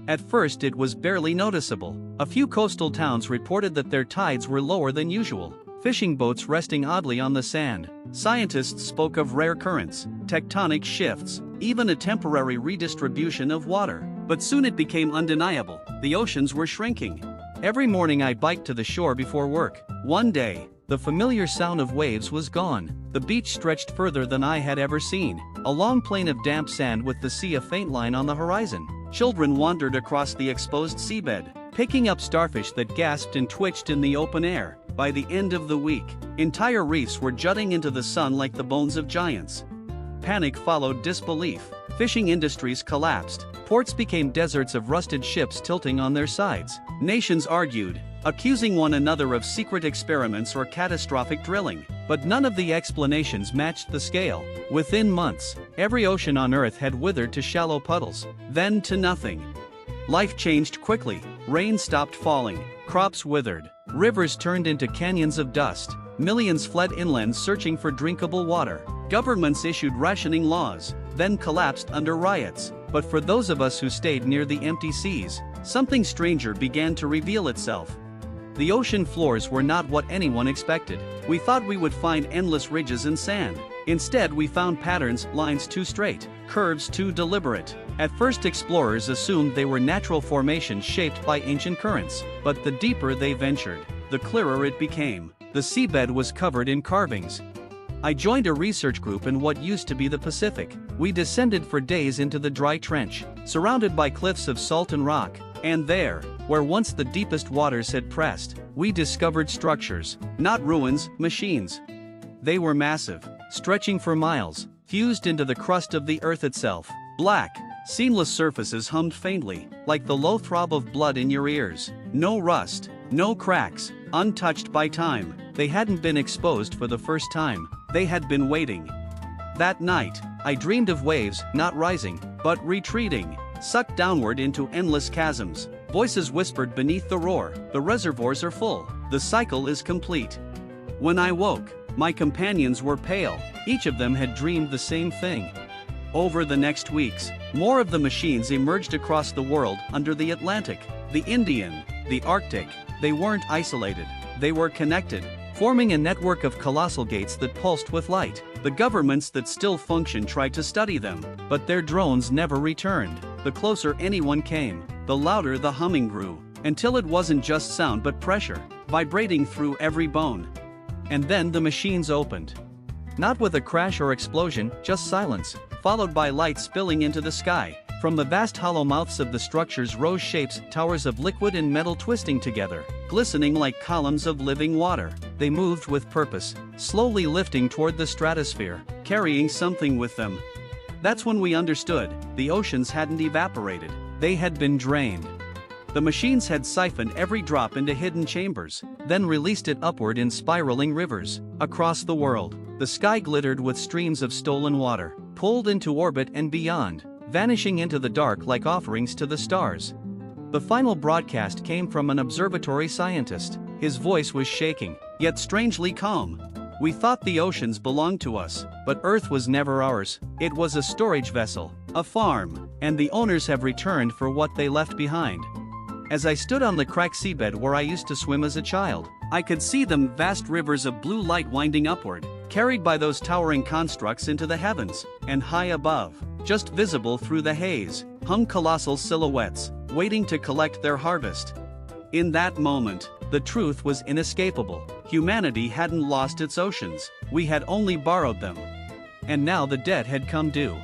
At first it was barely noticeable. A few coastal towns reported that their tides were lower than usual, fishing boats resting oddly on the sand. Scientists spoke of rare currents, tectonic shifts, even a temporary redistribution of water. But soon it became undeniable: the oceans were shrinking. Every morning I biked to the shore before work. One day, the familiar sound of waves was gone. The beach stretched further than I had ever seen, a long plain of damp sand with the sea a faint line on the horizon. Children wandered across the exposed seabed, picking up starfish that gasped and twitched in the open air. By the end of the week, entire reefs were jutting into the sun like the bones of giants. Panic followed disbelief. Fishing industries collapsed. Ports became deserts of rusted ships tilting on their sides. Nations argued, accusing one another of secret experiments or catastrophic drilling. But none of the explanations matched the scale. Within months, every ocean on Earth had withered to shallow puddles, then to nothing. Life changed quickly. Rain stopped falling, crops withered, rivers turned into canyons of dust, millions fled inland searching for drinkable water. Governments issued rationing laws, then collapsed under riots. But for those of us who stayed near the empty seas, something stranger began to reveal itself. The ocean floors were not what anyone expected. We thought we would find endless ridges and sand. Instead, we found patterns, lines too straight, curves too deliberate. At first, explorers assumed they were natural formations shaped by ancient currents. But the deeper they ventured, the clearer it became. The seabed was covered in carvings. I joined a research group in what used to be the Pacific. We descended for days into the dry trench, surrounded by cliffs of salt and rock. And there, where once the deepest waters had pressed, we discovered structures, not ruins, machines. They were massive, stretching for miles, fused into the crust of the earth itself. Black, seamless surfaces hummed faintly, like the low throb of blood in your ears. No rust, no cracks, untouched by time. They hadn't been exposed for the first time. They had been waiting. That night, I dreamed of waves, not rising, but retreating, sucked downward into endless chasms. Voices whispered beneath the roar, "The reservoirs are full. The cycle is complete." When I woke, my companions were pale. Each of them had dreamed the same thing. Over the next weeks, more of the machines emerged across the world under the Atlantic, the Indian, the Arctic. They weren't isolated. They were connected, forming a network of colossal gates that pulsed with light. The governments that still functioned tried to study them, but their drones never returned. The closer anyone came, the louder the humming grew, until it wasn't just sound but pressure, vibrating through every bone. And then the machines opened. Not with a crash or explosion, just silence, followed by light spilling into the sky. From the vast hollow mouths of the structures rose shapes, towers of liquid and metal twisting together, glistening like columns of living water. They moved with purpose, slowly lifting toward the stratosphere, carrying something with them. That's when we understood, the oceans hadn't evaporated, they had been drained. The machines had siphoned every drop into hidden chambers, then released it upward in spiraling rivers. Across the world, the sky glittered with streams of stolen water, pulled into orbit and beyond, vanishing into the dark like offerings to the stars. The final broadcast came from an observatory scientist. His voice was shaking, yet strangely calm. "We thought the oceans belonged to us, but Earth was never ours. It was a storage vessel, a farm, and the owners have returned for what they left behind." As I stood on the cracked seabed where I used to swim as a child, I could see them vast rivers of blue light winding upward, carried by those towering constructs into the heavens. And high above, just visible through the haze, hung colossal silhouettes, waiting to collect their harvest. In that moment, the truth was inescapable. Humanity hadn't lost its oceans, we had only borrowed them. And now the debt had come due.